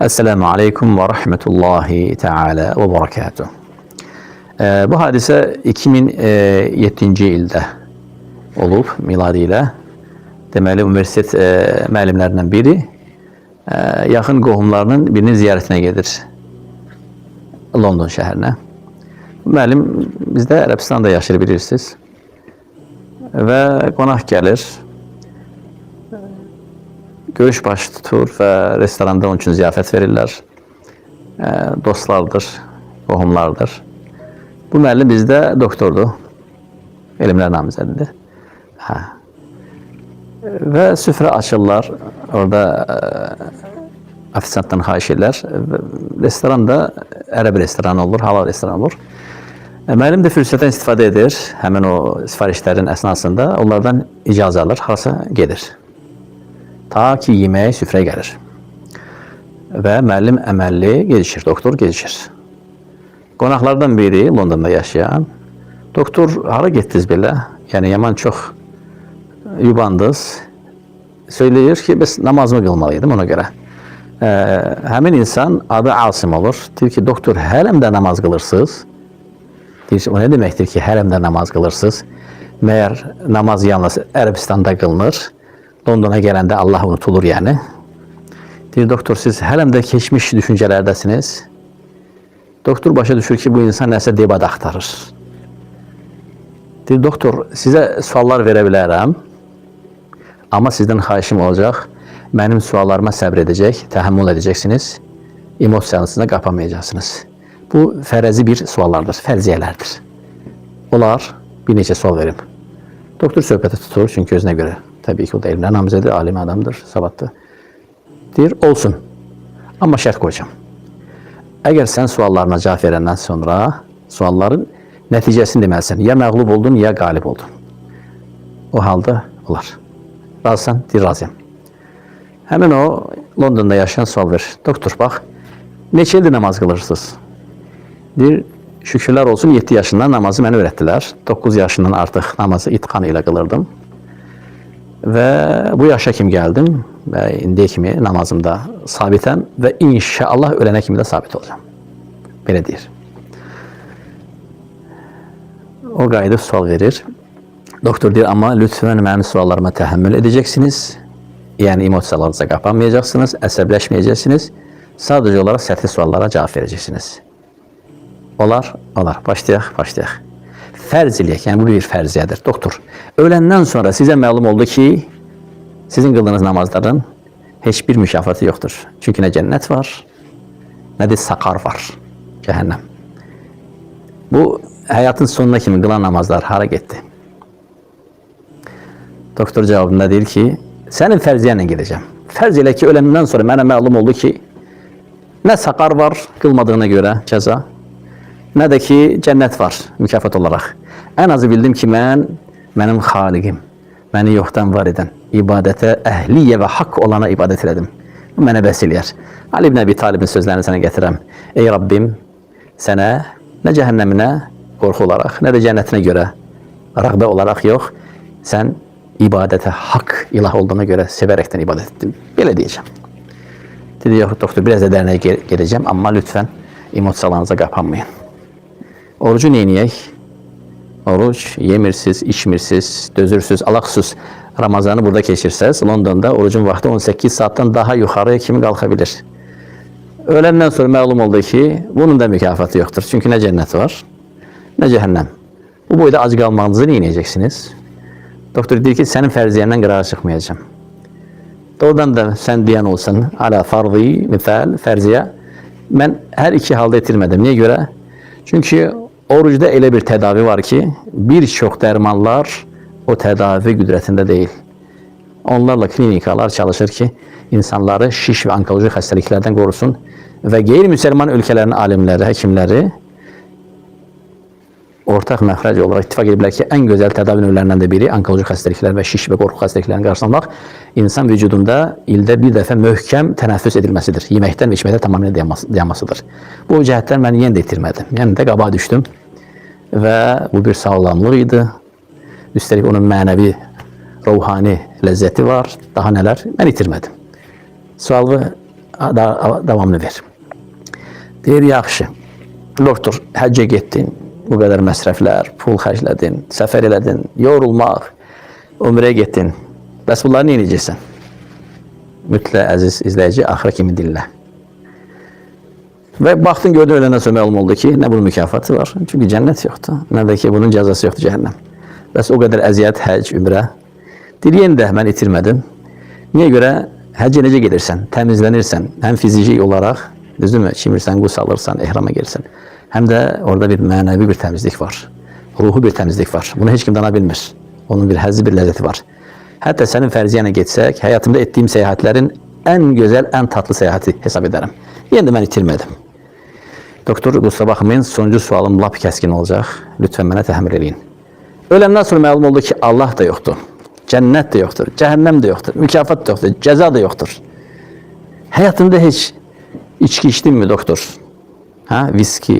Esselamu Aleyküm ve Rahmetullahi Teala ve Berekatuhu. Bu hadise 2007 ildə olub miladi ilə. Deməli, universitet müəllimlərindən biri yaxın qohumlarının birinin ziyarətinə gedir London şəhərinə. Bu müəllim bizdə Ərəbistanda yaşayır, bilirsiniz. Və qonaq gəlir. Görüş baş tutur və restoranda onun üçün ziyafət verirlər. Dostlardır, qohumlardır. Bu müəllim bizdə doktordur. Elmlər namizədidir. Və süfrə açırlar. Orada ofisantdan xahiş edirlər. Restoranda ərəb restoranı olur, halal restoran olur. Müəllim də fürsətdən istifadə edir. Həmin o sifarişlərin əsnasında onlardan icazə alır, harasa gedir. Ta ki yeməyə süfrəyə gəlir. Və müəllim əməlli gecişir, doktor gecişir. Qonaqlardan biri, Londonda yaşayan, doktor, hara getdiniz belə? Yəni, yaman çox yubandınız. Söyləyir ki, biz namazımı qılmalıydım ona görə. Həmin insan adı Asim olur. Deyir ki, doktor, hələm də namaz qılırsınız. Deyir ki, o nə deməkdir ki, hələm də namaz qılırsınız? Məyər namaz yalnız Ərəbistanda qılınır. Londona gələndə Allah unutulur yəni. Deyir, doktor, siz hələm də keçmiş düşüncələrdəsiniz. Doktor başa düşür ki, bu insan nəsə debat axtarır. Deyir, doktor, sizə suallar verə bilərəm. Amma sizdən xahişim olacaq. Mənim suallarıma səbr edəcək, təhəmmül edəcəksiniz. Emosiyanızı qapamayacaqsınız. Bu fərəzi bir suallardır, fərziyələrdir. Olar, bir neçə sual verim. Doktor söhbəti tutur, çünki özünə görə. Təbii ki, o da elmlər namizədir, alim adamdır, savaddır. Deyir, olsun. Amma şərt qoyacağım. Əgər sən suallarına cavab verəndən sonra sualların nəticəsini deməlisən. Ya məğlub oldun, ya qalib oldun. O halda olar. Razısan? Deyir, razıyam. Həmin o, Londonda yaşayan sual verir. Doktor, bax, neçə ildir namaz qılırsınız? Deyir, şükürlər olsun, 7 yaşından namazı mənə öyrətdilər. 9 yaşından artıq namazı itqan ilə qılırdım. Və bu yaşa kimi gəldim və indiyə kimi namazımda sabitəm və inşallah ölənə kimi də sabit olacağım. Belə deyir. O qayıdıb sual verir. Doktor deyir, amma lütfən mənim suallarıma təhəmmül edəcəksiniz. Yəni, emosiyalarınıza qapanmayacaqsınız, əsəbləşməyəcəksiniz. Sadəcə olaraq səthi suallara cavab verəcəksiniz. Olar, olar. Başlayaq. Fərz eləyək, yəni bu bir fərziyədir. Doktor, öləndən sonra sizə məlum oldu ki, sizin qıldığınız namazların heç bir mükafatı yoxdur. Çünki nə cənnət var, nə də saqar var, cəhənnəm. Bu, həyatın sonuna kimi qılan namazlar hara getdi? Doktor cavabında deyir ki, sənin fərziyənlə gedəcəm. Fərz elə ki, öləndən sonra mənə məlum oldu ki, nə saqar var qılmadığına görə cəza, nə də ki, cənnət var mükafat olaraq. Ən azı bildim ki, mənim xaliqim, məni yoxdan var edən, ibadətə əhliyə və haqq olana ibadət elədim. Bu mənə bəs eləyər. Ali ibn Əbi Talibin sözlərini sənə gətirəm. Ey Rabbim, sənə nə cəhənnəminə qorxu olaraq, nə də cənnətinə görə rəğbə olaraq yox, sən ibadətə haqq ilah olduğuna görə sevərəkdən ibadət etdim. Belə deyəcəm. Dedi, yox, doktor, biraz da dərnəyə gedəcəm, amma lütfən emosiyalarınıza qapanmayın. Orucu neyniyək? Oruc yemirsiniz, içmirsiniz, dözürsünüz, alaqsız Ramazanı burada keçirsəz, Londonda orucun vaxtı 18 saatdan daha yuxarıya kimi qalxa bilir. Öləndən sonra məlum oldu ki, bunun da mükafatı yoxdur. Çünki nə cənnət var, nə cəhənnəm. Bu boyda ac qalmağınızı neynəyəcəksiniz? Doktor deyir ki, sənin fərziyəndən qırağa çıxmayacağım. Doğrudan da sən deyən olsan, alə farzi, misal, fərziyə, mən hər iki halda itirmədim. Niyə görə? Çünki orucda elə bir tədavi var ki, bir çox dərmanlar o tədavi qüdrətində deyil. Onlarla klinikalar çalışır ki, insanları şiş və onkoloji xəstəliklərdən qorusun və qeyri-müsəlman ölkələrin alimləri, həkimləri ortaq məxrəc olaraq ittifaq ediblər ki, ən gözəl tədavi növlərindən də biri onkoloji xəstəliklər və şiş və qorxu xəstəliklərini qarşılamaq insan vücudunda ildə bir dəfə möhkəm tənəffüs edilməsidir. Yeməkdən və içməkdən tamamilə dayanmasıdır. Bu cəhətdən mən yenə də itirmədim. Yəni də qabağa düşdüm və bu bir sağlamlıq idi. Üstəlik onun mənəvi, ruhani ləzzəti var. Daha nələr? Mən itirmədim. Sualı davamını ver. Deyir, yaxşı. Doktor, həcce getdin, bu qədər məsrəflər, pul xərclədin, səfər elədin, yorulmaq, ömrəyə getdin. Bəs bunları nə edəcəksən? Mütləq əziz izləyici, axıra kimi dinlə. Və baxdın, gördün, öləndən sonra məlum oldu ki, nə bunun mükafatı var, çünki cənnət yoxdur, nə də ki, bunun cəzası yoxdur, cəhənnəm. Bəs o qədər əziyyət, həc, ümrə. Deyir, yenə də mən itirmədim. Niyə görə? Həccə necə gedirsən, təmizlənirsən, həm fiziki olaraq, düzdürmü, çimirsən, qus alırsan, ehrama gelirsən. Həm də orada bir mənəvi bir təmizlik var, ruhu bir təmizlik var. Bunu heç kim dana bilmir. Onun bir həzzi, bir ləzzəti var. Hətta sənin fərziyənə getsək, həyatımda etdiyim səyahətlərin ən gözəl, ən tatlı səyahəti hesab edərəm. Yenə də mən itirmədim. Doktor, qusura baxmayın, sonuncu sualım lap kəskin olacaq. Lütfən mənə təhəmmül eləyin. Öləndən sonra məlum oldu ki, Allah da yoxdur, cənnət də yoxdur, cəhənnəm də yoxdur, mükafat da yoxdur, cəza da yoxdur. Həyatında heç içki içdin mi doktor? Ha, viski,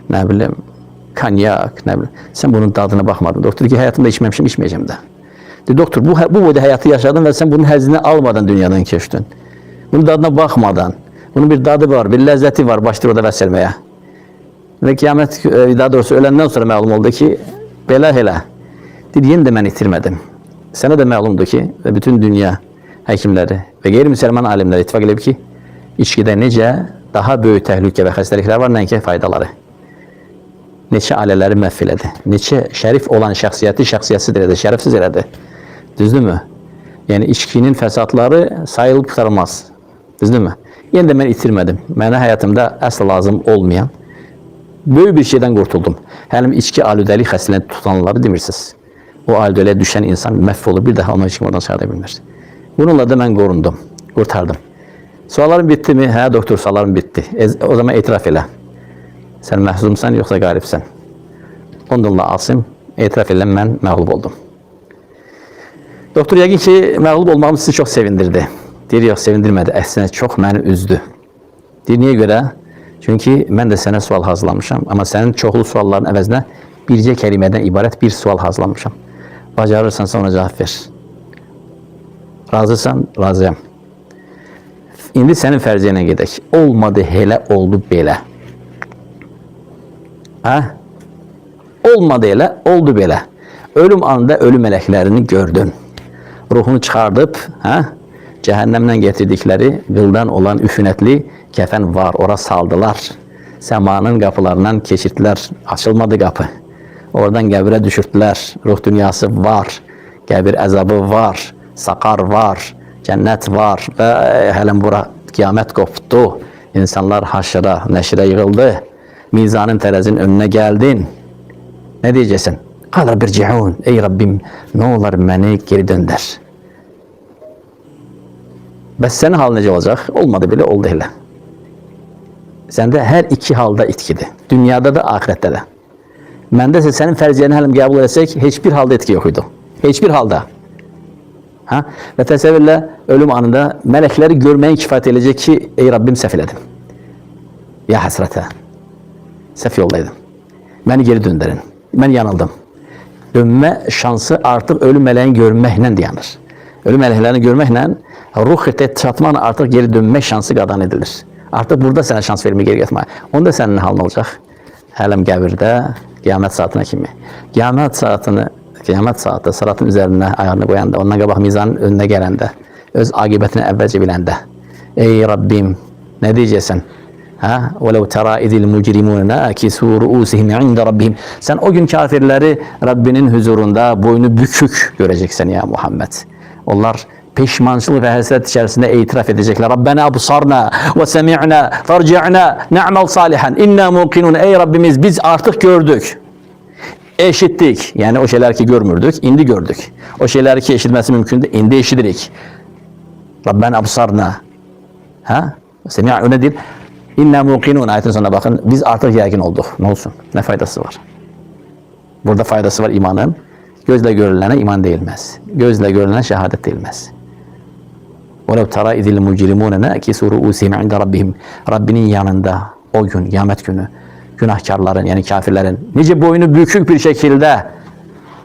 nə bilim, konyak, nə bilim. Sən bunun dadına baxmadın. Doktor ki, həyatımda içməmişim, içməyəcəm də. Doktor, bu boyda həyatı yaşadın və sən bunun həzzini almadan dünyadan keçdin. Bunun dadına baxmadan, bunun bir dadı var, bir ləzzəti var, başlayır orada vəsəlməyə. Və qiyamət, daha doğrusu öləndən sonra məlum oldu ki, belə elə. Deyir, yenə də mən itirmədim. Sənə də məlumdur ki, və bütün dünya həkimləri və qeyri-müsəlman alimləri ittifaq edib ki, içkidə necə daha böyük təhlükə və xəstəliklər var, nəinki faydaları. Neçə ailələri məhv elədi, neçə şərif olan şəxsiyyəti şəxsiyyətsiz elədi, şərəfsiz elədi. Düzdürmü? Yəni, içkinin fəsadları sayılıb qurtarılmaz. Düzdürmü? Yenə də mən itirmədim. Mənə həyatımda əsla lazım olmayan böyük bir şeydən qurtuldum. Həlim içki alüdəlik xəstəliyini tutanları demirsiniz. O alüdəliyə düşən insan məhv olur, bir daha onu heç kim oradan çıxarda bilmir. Bununla da mən qorundum, qurtardım. Suallarım bitti mi? Hə, doktor, suallarım bitti. O zaman etiraf elə. Sən məhzumsan, yoxsa qalibsən. Onunla asım, etiraf elə, mən məğlub oldum. Doktor, yəqin ki, məğlub olmağım sizi çox sevindirdi. Deyir, yox, sevindirmədi, əksinə çox məni üzdü. Deyir, niyə görə? Çünki mən də sənə sual hazırlamışam, amma sənin çoxlu sualların əvəzinə bircə kəlimədən ibarət bir sual hazırlamışam. Bacarırsansa ona cavab ver. Razısan, razıyam. İndi sənin fərziyənə gedək. Olmadı, elə oldu belə. Hə? Olmadı elə, oldu belə. Ölüm anında ölüm mələklərini gördün. Ruhunu çıxardıb, hə? Cəhənnəmdən getirdikləri qıldan olan üfunətli kəfən var, ora saldılar. Səmanın qapılarından keçirtdilər, açılmadı qapı. Oradan qəbirə düşürtdülər, ruh dünyası var, qəbir əzabı var, saqar var, cənnət var və hələm bura qiyamət qopdu. İnsanlar haşıra, nəşirə yığıldı, mizanın tərəzinin önünə gəldin. Nə deyəcəksən? Qala birciun, ey Rabbim, nə olar məni geri döndər. Bəs sənin hal necə olacaq? Olmadı belə, oldu elə. Səndə hər iki halda itkidir. Dünyada da, ahirətdə də. Məndə isə sənin fərziyyəni hələm qəbul etsək, heç bir halda etki yox idi. Heç bir halda. Ha? Və təsəvvürlə, ölüm anında mələkləri görməyin kifayət edəcək ki, ey Rabbim, səhv elədim. Ya həsrətə. Səhv yoldaydım. Məni geri döndərin. Mən yanıldım. Dönmə şansı artıq ölüm mələyin görməklə dayanır. Ölüm mələklərini görməklə ruh xirtəyə çatmaqla artıq geri dönmək şansı qadan edilir. Artıq burada sənə şans vermə, geri getməyə. Onda sənin halın olacaq. Hələm qəbirdə, qiyamət saatına kimi. Qiyamət saatı sıratın üzərində ayağını qoyanda, ondan qabaq mizanın önünə gələndə, öz aqibətini əvvəlcə biləndə, ey Rabbim, nə deyəcəksən? وَلَوْ تَرَا اِذِ الْمُجْرِمُونَ نَاكِسُوا رُؤُسِهِمْ عِنْدَ رَبِّهِمْ. Sən o gün kafirləri Rabbinin huzurunda boynu bükük görəcəksən ya Muhammed. Onlar peşmançılıq və həsrət içərisində etiraf edəcəklər. Rabbena absarna və semi'na farci'na na'mal salihan inna muqinun. Ey Rabbimiz, biz artıq gördük. Eşitdik. Yəni o şeylər ki görmürdük, indi gördük. O şeyləri ki eşitməsi mümkündür, indi eşidirik. Rabbena absarna. Ha? Semi'a o nedir? İnna muqinun ayetin sonuna bakın. Biz artık yakin olduk. Ne olsun? Ne faydası var? Burada faydası var imanın. Gözle görülene iman değilmez. Gözle görülene şehadet değilmez. وَلَوْ تَرَا اِذِ الْمُجْرِمُونَ نَاكِسُوا رُؤُسِهِمْ عِنْدَ رَبِّهِمْ. Rabbinin yanında o gün, kıyamet günü, günahkarların yani kafirlerin nice boynu bükük bir şekilde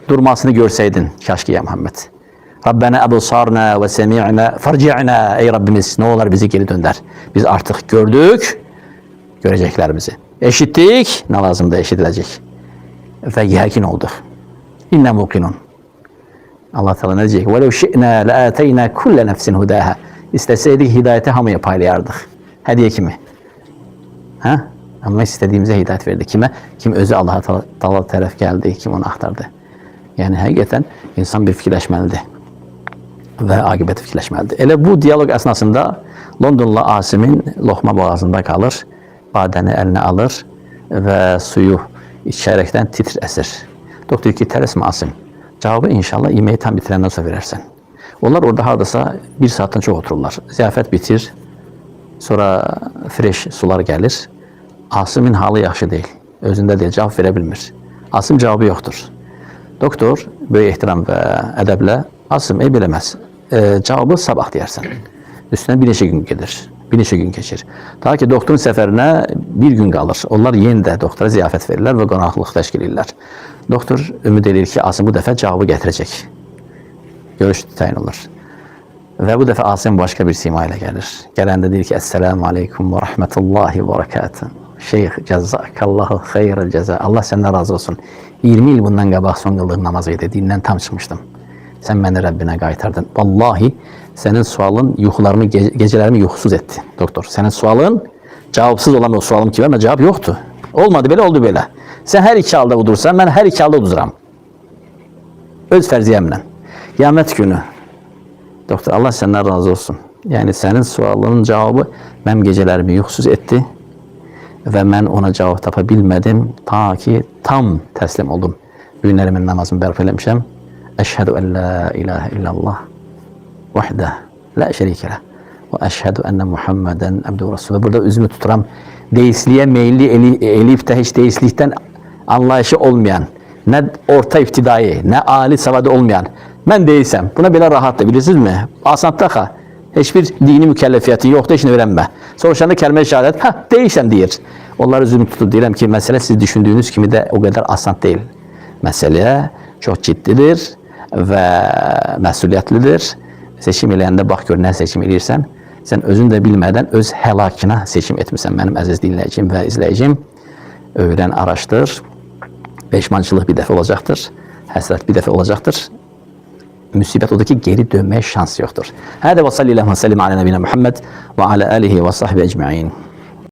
durmasını görseydin. Kaşki ya Muhammed. Rabbena ebsarna ve semi'na farci'na. Ey Rabbimiz ne olur bizi geri dönder. Biz artık gördük, görecekler bizi. Eşittik, ne lazım da eşitilecek. Ve yakin olduk. İnne muqinun. Allah Teala ne diyecek? وَلَوْ شِئْنَا لَآتَيْنَا كُلَّ نَفْسٍ هُدَاهَا. İsteseydik hidayeti hamıya paylayardık. Hediye kimi? Ha? Ama istediğimize hidayet verdi. Kime? Kim özü Allah'a Teala taraf geldi, kim onu aktardı. Yani hakikaten insan bir fikirləşməlidir. Və aqibət fikirləşməlidir. Elə bu diyalog əsnasında Londonlu Asim'in lokma boğazında kalır. Badəni əlinə alır və suyu içərəkdən titr əsir. Doktor ki, tələsmə Asim. Cavabı inşallah yemeği tam bitirenden sonra verersen. Onlar orada hardasa 1 saatten çok otururlar. Ziyafət bitir. Sonra fresh sular gelir. Asım'ın halı yaxşı değil. Özünde değil, cevap verebilmir. Asım cevabı yoktur. Doktor böyle ehtiram ve edəblə Asım biləməz. Cevabı sabah deyərsən. Üstüne bir neçə gün gelir. Bir neçə gün keçir. Ta ki doktorun səfərinə 1 gün qalır. Onlar yenə doktora ziyafət verirlər və qonaqlıq təşkil edirlər. Doktor ümid edir ki, Asım bu dəfə cevabı gətirəcək. Görüş təyin olur. Və bu dəfə Asım başqa bir sima ilə gəlir. Gələndə deyir ki, Esselamu aleykum və rahmetullahi və barakatuhu. Şeyx, cəzakallahu xeyrəl cəza. Allah səndən razı olsun. 20 il bundan qabaq son qıldığım namaz idi. Dindən tam çıxmışdım. Sən məni Rəbbinə qaytardın. Vallahi sənin sualın yuxularımı, gecelərimi yuxusuz etdi. Doktor, sənin sualın cavabsız olan o sualım ki, və cavab yoxdur. Olmadı belə, oldu belə. Sən hər iki halda udursan, mən hər iki halda uduram. Öz fərziyəmlə. Qiyamət günü. Doktor, Allah səndən razı olsun. Yəni, sənin sualının cavabı mənim gecelərimi yuxusuz etdi və mən ona cavab tapa bilmədim ta ki tam təslim oldum. Günlərimin namazımı bərpa eləmişəm. Əşhədü ən la ilahə illallah vahdə la şərikə ləh və əşhədü ənə Muhammədən əbdü Rasulü. Burada üzümü tuturam. Deistliğe meyilli elif de hiç deistlikten anlayışı olmayan, ne orta iftidai, ne âli savadı olmayan, ben değilsem, buna belə rahatdır, bilirsiniz mi? Asantda hiçbir dini mükəlləfiyyətin yoxdur, işini verənmə. Soruşanda kəlmə-i şəhadət, değilsem deyir. Onları üzümü tutup deyirəm ki, məsələ siz düşündüğünüz kimi de o kadar asant değil. Məsələ çok ciddidir ve məsuliyyətlidir. Seçim eləyəndə bax gör, nə seçim eləyirsən, sen özün de bilmeden öz helakına seçim etmişsen benim aziz dinleyicim ve izleyicim. Öğren, araştır. Peşmançılık bir defa olacaktır. Həsrət bir defa olacaktır. Müsibət odur ki, geri dönmeye şans yoktur. Hadi ve sallallahu aleyhi ve sellem ala nebine Muhammed ve ala alihi ve sahbihi ecma'in.